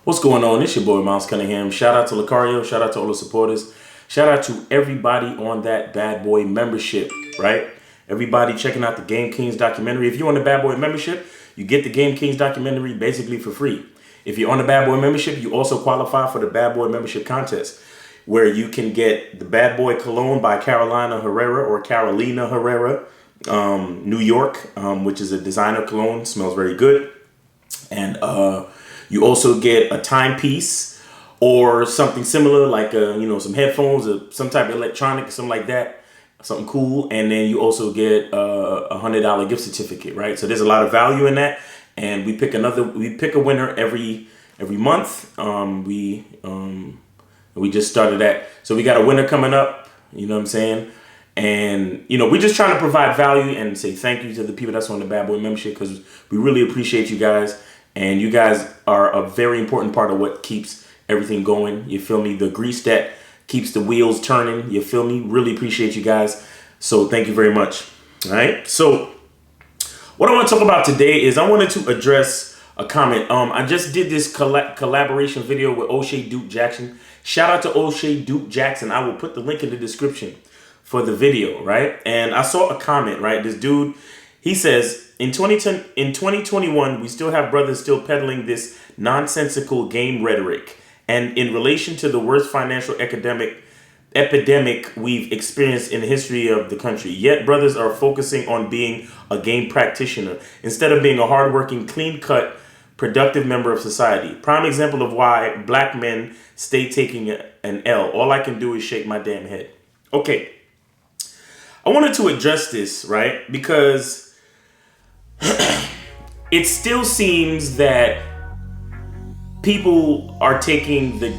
What's going on? It's your boy Miles Cunningham. Shout out to Lucario. Shout out to all the supporters. Shout out to everybody on that Bad Boy membership, right? Everybody checking out the Game Kings documentary. If you're on the Bad Boy membership, you get the Game Kings documentary basically for free. If you're on the Bad Boy membership, you also qualify for the Bad Boy membership contest, where you can get the Bad Boy Cologne by Carolina Herrera or Carolina Herrera, New York, which is a designer cologne. Smells very good. And you also get a timepiece or something similar, like some headphones or some type of electronic, something like that, something cool. And then you also get a $100 gift certificate, right? So there's a lot of value in that. And we pick a winner every month. We just started that. So we got a winner coming up, you know what I'm saying? And, we're just trying to provide value and say thank you to the people that's on the Bad Boy membership, because we really appreciate you guys. And you guys are a very important part of what keeps everything going. You feel me? The grease that keeps the wheels turning. You feel me? Really appreciate you guys. So thank you very much. All right. So what I want to talk about today is I wanted to address a comment. I just did this collaboration video with O'Shea Duke Jackson. Shout out to O'Shea Duke Jackson. I will put the link in the description for the video, right? And I saw a comment, right? This dude, he says, in 2021, we still have brothers still peddling this nonsensical game rhetoric. And in relation to the worst financial epidemic we've experienced in the history of the country, yet brothers are focusing on being a game practitioner instead of being a hardworking, clean-cut, productive member of society. Prime example of why black men stay taking an L. All I can do is shake my damn head. Okay. I wanted to address this, right? Because it still seems that people are taking the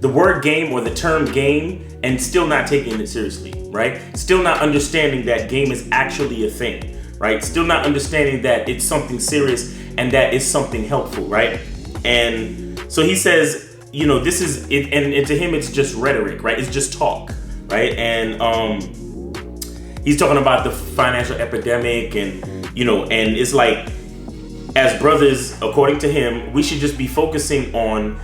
word game or the term game and still not taking it seriously, right? Still not understanding that game is actually a thing, right? Still not understanding that it's something serious and that it's something helpful, right? And so he says, this is it, and to him it's just rhetoric, right? It's just talk, right? And he's talking about the financial epidemic and it's like, as brothers, according to him, we should just be focusing on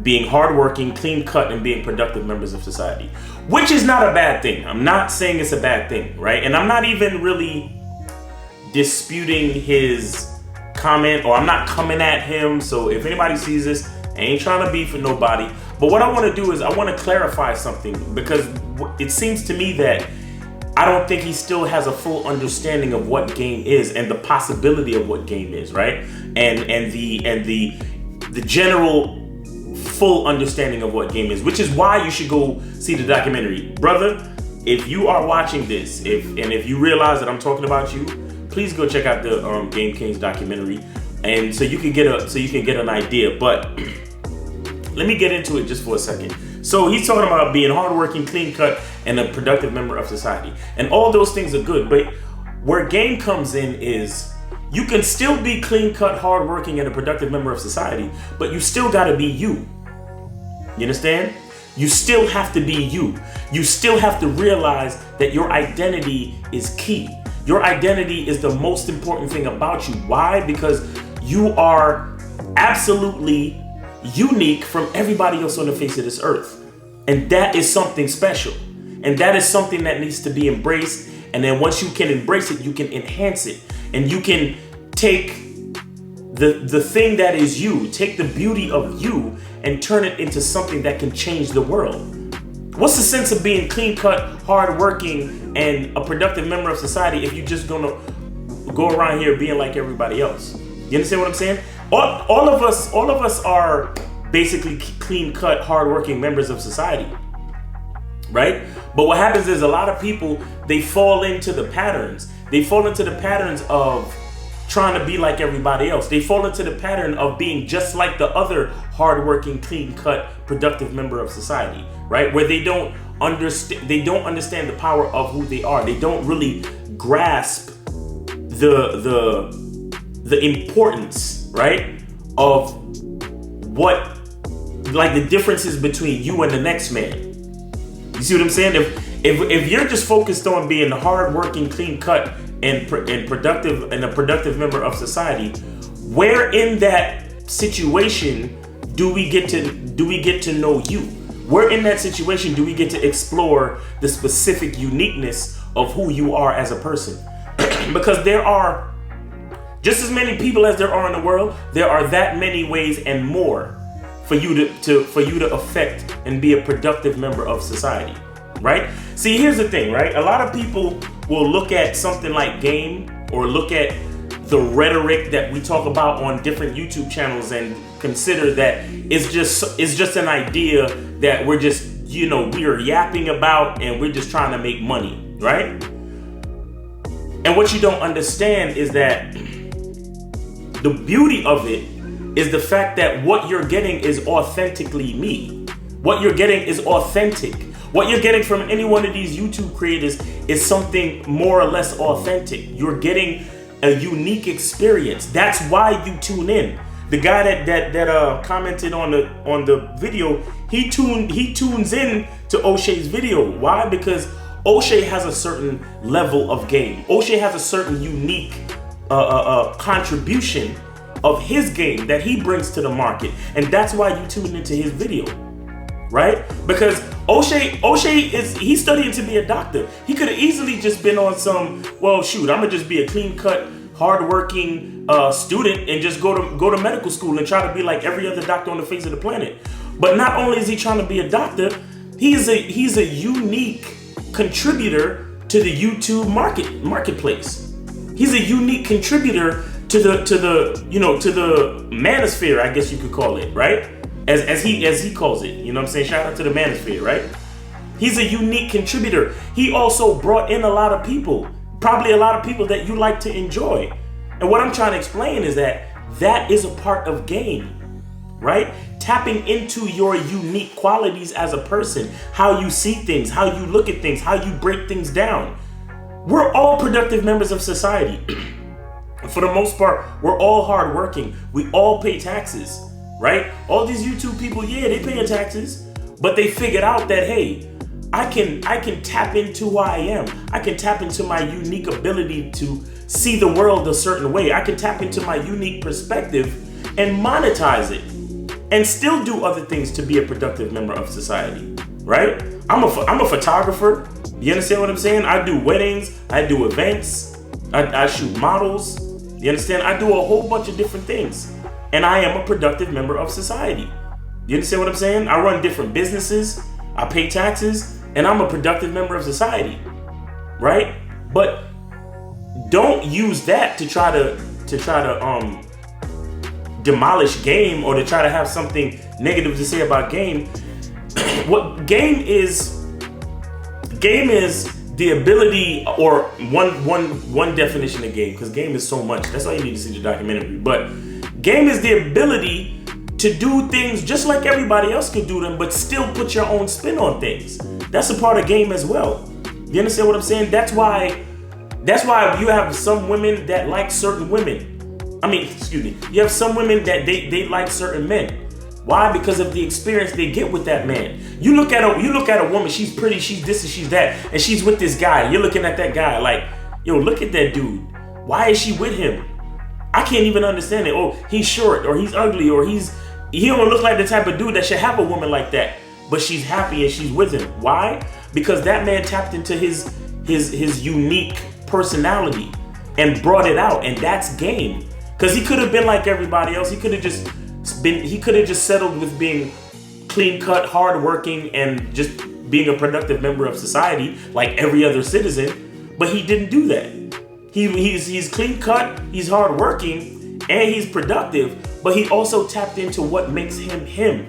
being hardworking, clean cut, and being productive members of society, which is not a bad thing. I'm not saying it's a bad thing, right? And I'm not even really disputing his comment, or I'm not coming at him. So if anybody sees this, I ain't trying to beef with nobody. But what I want to do is I want to clarify something, because it seems to me that I don't think he still has a full understanding of what game is and the possibility of what game is, right? And the general full understanding of what game is, which is why you should go see the documentary. Brother, if you are watching this, if you realize that I'm talking about you, please go check out the Game Kings documentary, and so you can get an idea. But let me get into it just for a second. So he's talking about being hardworking, clean cut, and a productive member of society. And all those things are good, but where game comes in is you can still be clean cut, hardworking, and a productive member of society, but you still gotta be you. You understand? You still have to be you. You still have to realize that your identity is key. Your identity is the most important thing about you. Why? Because you are absolutely unique from everybody else on the face of this earth. And that is something special. And that is something that needs to be embraced. And then once you can embrace it, you can enhance it. And you can take the thing that is you, take the beauty of you, and turn it into something that can change the world. What's the sense of being clean cut, hardworking, and a productive member of society if you're just gonna go around here being like everybody else? You understand what I'm saying? All of us are basically clean cut, hardworking members of society, right? But what happens is a lot of people, they fall into the patterns. They fall into the patterns of trying to be like everybody else. They fall into the pattern of being just like the other hardworking, clean cut, productive member of society, right? Where they don't understand the power of who they are. They don't really grasp the importance, right, of what, like, the differences between you and the next man. You see what I'm saying? If you're just focused on being hardworking, clean cut, and productive, and a productive member of society, where in that situation do we get to know you? Where in that situation do we get to explore the specific uniqueness of who you are as a person? Because there are just as many people as there are in the world, there are that many ways and more for you to affect and be a productive member of society, right? See, here's the thing, right? A lot of people will look at something like game or look at the rhetoric that we talk about on different YouTube channels and consider that it's just an idea that we're just, we're yapping about and we're just trying to make money, right? And what you don't understand is that the beauty of it is the fact that what you're getting is authentically me. What you're getting is authentic. What you're getting from any one of these YouTube creators is something more or less authentic. You're getting a unique experience. That's why you tune in. The guy that commented on the video, he tunes in to O'Shea's video. Why? Because O'Shea has a certain level of game. O'Shea has a certain unique contribution of his game that he brings to the market, and that's why you tune into his video, right? Because he's studying to be a doctor. He could have easily just been on some, well, shoot, I'm gonna just be a clean-cut, hardworking student and just go to medical school and try to be like every other doctor on the face of the planet. But not only is he trying to be a doctor, he's a unique contributor to the YouTube marketplace. He's a unique contributor to the manosphere, I guess you could call it, right? As he calls it, you know what I'm saying? Shout out to the manosphere, right? He's a unique contributor. He also brought in a lot of people, probably a lot of people that you like to enjoy. And what I'm trying to explain is that is a part of game, right? Tapping into your unique qualities as a person, how you see things, how you look at things, how you break things down. We're all productive members of society. For the most part, we're all hardworking. We all pay taxes, right? All these YouTube people, yeah, they pay taxes, but they figured out that, hey, I can tap into who I am. I can tap into my unique ability to see the world a certain way. I can tap into my unique perspective and monetize it and still do other things to be a productive member of society, right? I'm a photographer. You understand what I'm saying? I do weddings, I do events, I shoot models. You understand? I do a whole bunch of different things, and I am a productive member of society. You understand what I'm saying? I run different businesses, I pay taxes, and I'm a productive member of society, right? But don't use that to try to demolish game or to try to have something negative to say about game. What game is the ability, or one definition of game, because game is so much. That's why you need to see the documentary. But game is the ability to do things just like everybody else can do them, but still put your own spin on things. That's a part of game as well. You understand what I'm saying? That's why you have some women that like certain women. You have some women that they like certain men. Why? Because of the experience they get with that man. You look at a woman, she's pretty, she's this and she's that, and she's with this guy. You're looking at that guy like, yo, look at that dude. Why is she with him? I can't even understand it. Oh, he's short, or he's ugly, or he don't look like the type of dude that should have a woman like that. But she's happy and she's with him. Why? Because that man tapped into his unique personality and brought it out, and that's game. Because he could have been like everybody else. He could have just settled with being clean-cut, hardworking, and just being a productive member of society like every other citizen. But he didn't do that. He's clean-cut, he's hardworking, and he's productive. But he also tapped into what makes him him,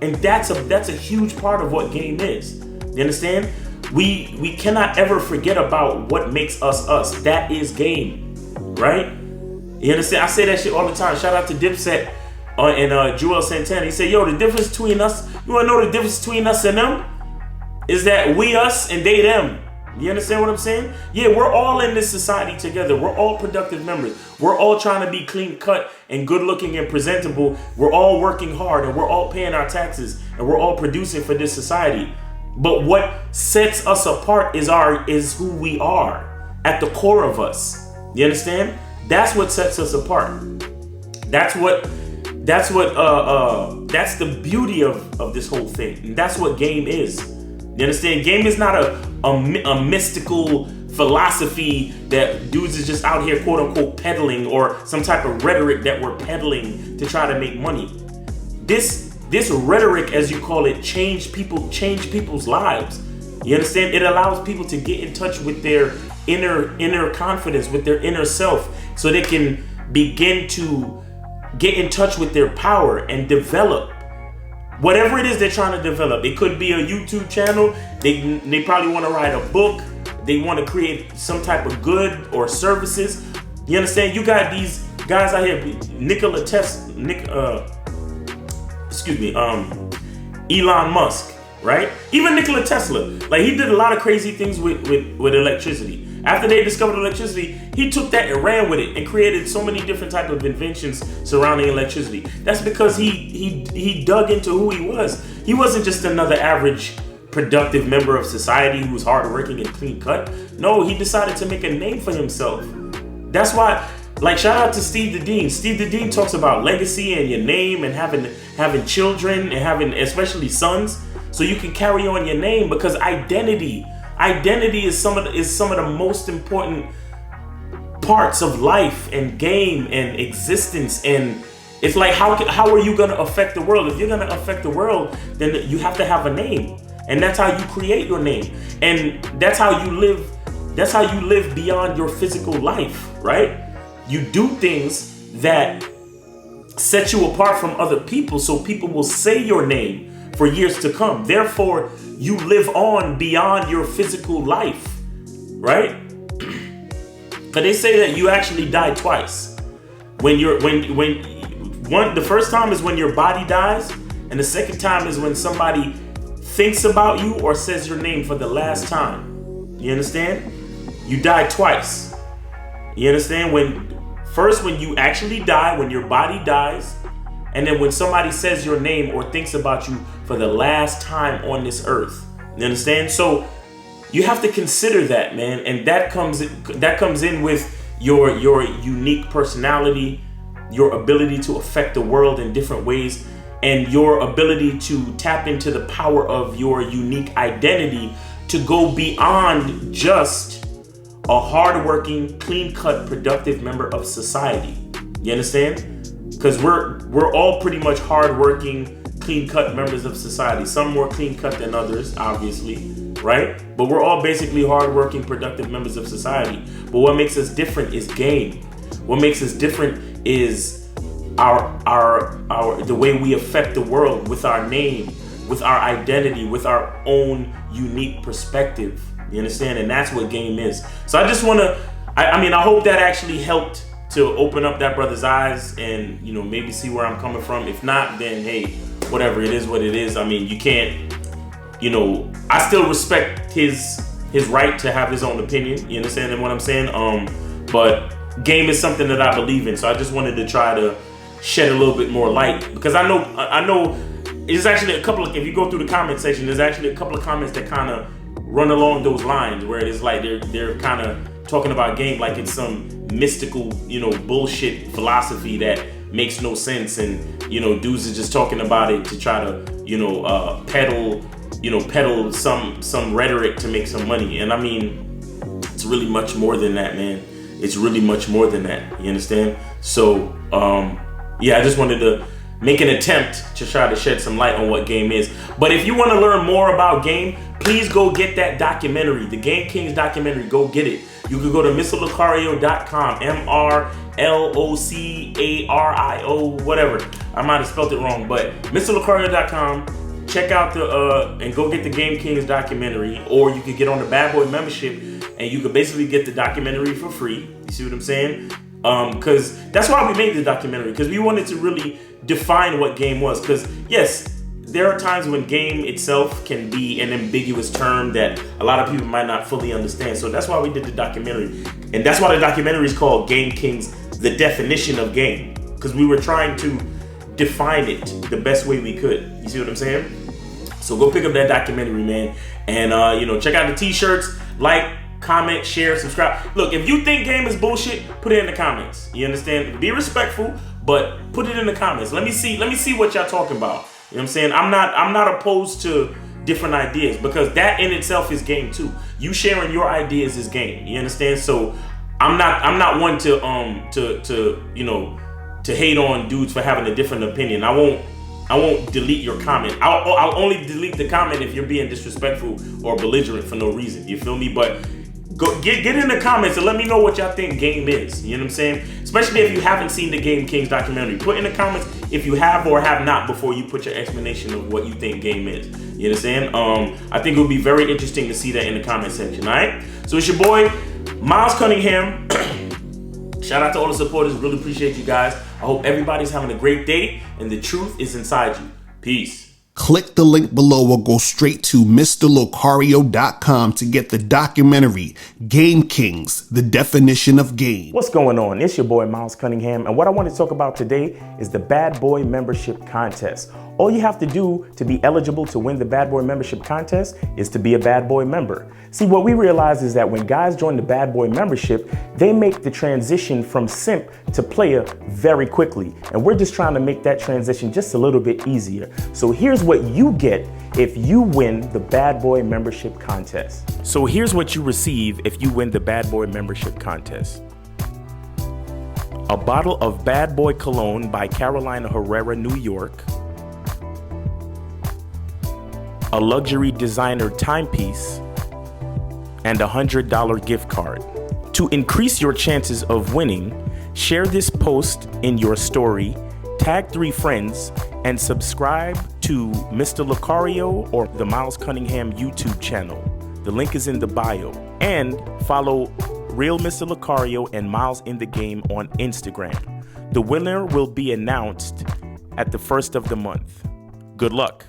and that's a huge part of what game is. You understand? We cannot ever forget about what makes us us. That is game, right? You understand? I say that shit all the time. Shout out to Dipset and Joel Santana. He said, yo, the difference between us, you want to know the difference between us and them? Is that we us and they them. You understand what I'm saying? Yeah, we're all in this society together. We're all productive members. We're all trying to be clean cut and good looking and presentable. We're all working hard and we're all paying our taxes and we're all producing for this society. But what sets us apart is who we are at the core of us. You understand? That's what sets us apart. That's That's what that's the beauty of this whole thing. And that's what game is. You understand? Game is not a mystical philosophy that dudes is just out here quote unquote peddling, or some type of rhetoric that we're peddling to try to make money. This rhetoric, as you call it, change people's lives. You understand? It allows people to get in touch with their inner confidence, with their inner self, so they can begin to get in touch with their power and develop whatever it is they're trying to develop. It could be a YouTube channel. They probably want to write a book. They want to create some type of good or services. You understand? You got these guys out here, Elon Musk, right? Even Nikola Tesla, like, he did a lot of crazy things with electricity. After they discovered electricity, he took that and ran with it and created so many different type of inventions surrounding electricity. That's because he dug into who he was. He wasn't just another average productive member of society who was hardworking and clean cut. No, he decided to make a name for himself. That's why, like, shout out to Steve the Dean. Steve the Dean talks about legacy and your name and having children and having especially sons, so you can carry on your name, because identity is some of the most important parts of life and game and existence. And it's like, how are you going to affect the world? If you're going to affect the world, then you have to have a name, and that's how you create your name, and that's how you live. That's how you live beyond your physical life, right? You do things that set you apart from other people, so people will say your name for years to come. Therefore, you live on beyond your physical life, right? But they say that you actually die twice. The first time is when your body dies, and the second time is when somebody thinks about you or says your name for the last time. You understand? You die twice. You understand? When you actually die, when your body dies, and then when somebody says your name or thinks about you for the last time on this earth. You understand? So you have to consider that, man, and that comes in with your unique personality, your ability to affect the world in different ways, and your ability to tap into the power of your unique identity to go beyond just a hardworking, clean-cut, productive member of society. You understand? Because we're all pretty much hardworking, clean-cut members of society. Some more clean-cut than others, obviously, right? But we're all basically hardworking, productive members of society. But what makes us different is game. What makes us different is the way we affect the world with our name, with our identity, with our own unique perspective. You understand? And that's what game is. So I just want to, I hope that actually helped to open up that brother's eyes and, maybe see where I'm coming from. If not, then hey, whatever, it is what it is. I mean, you can't, I still respect his right to have his own opinion. You understand what I'm saying? But game is something that I believe in. So I just wanted to try to shed a little bit more light, because I know there's actually a couple of, if you go through the comment section, there's actually a couple of comments that kind of run along those lines, where it is like they're kind of talking about game like it's some mystical, bullshit philosophy that makes no sense, and dudes are just talking about it to try to peddle some rhetoric to make some money. And I mean, it's really much more than that, man. It's really much more than that. You understand? So I just wanted to make an attempt to try to shed some light on what game is. But if you want to learn more about game, please go get that documentary, the Game Kings documentary. Go get it. You can go to MrLocario.com, MrLocario, whatever. I might have spelled it wrong, but MrLocario.com. Check out and go get the Game Kings documentary, or you could get on the Bad Boy membership and you could basically get the documentary for free. You see what I'm saying? Because that's why we made the documentary, because we wanted to really define what game was. Because yes, there are times when game itself can be an ambiguous term that a lot of people might not fully understand. So that's why we did the documentary. And that's why the documentary is called Game Kings, the definition of game. Because we were trying to define it the best way we could. You see what I'm saying? So go pick up that documentary, man. And, check out the t-shirts, like, comment, share, subscribe. Look, if you think game is bullshit, put it in the comments. You understand? Be respectful, But put it in the comments. Let me see what y'all talking about. You know what I'm saying? I'm not opposed to different ideas, because that in itself is game too. You sharing your ideas is game. You understand? So I'm not one to hate on dudes for having a different opinion. I won't delete your comment. I'll only delete the comment if you're being disrespectful or belligerent for no reason. You feel me? But go get in the comments and let me know what y'all think game is. You know what I'm saying? Especially if you haven't seen the Game Kings documentary. Put in the comments if you have or have not before you put your explanation of what you think game is. You understand? I think it would be very interesting to see that in the comment section. All right? So it's your boy, Miles Cunningham. Shout out to all the supporters. Really appreciate you guys. I hope everybody's having a great day and the truth is inside you. Peace. Click the link below or go straight to MrLocario.com to get the documentary, Game Kings, The Definition of Game. What's going on? It's your boy, Miles Cunningham, and what I want to talk about today is the Bad Boy Membership Contest. All you have to do to be eligible to win the Bad Boy Membership Contest is to be a Bad Boy member. See, what we realize is that when guys join the Bad Boy membership, they make the transition from simp to player very quickly. And we're just trying to make that transition just a little bit easier. So here's what you get if you win the Bad Boy Membership Contest. So here's what you receive if you win the Bad Boy Membership Contest. A bottle of Bad Boy Cologne by Carolina Herrera, New York. A luxury designer timepiece, and a $100 gift card. To increase your chances of winning, share this post in your story, tag 3 friends, and subscribe to Mr. Locario or the Miles Cunningham YouTube channel. The link is in the bio. And follow Real Mr. Locario and Miles in the Game on Instagram. The winner will be announced at the first of the month. Good luck.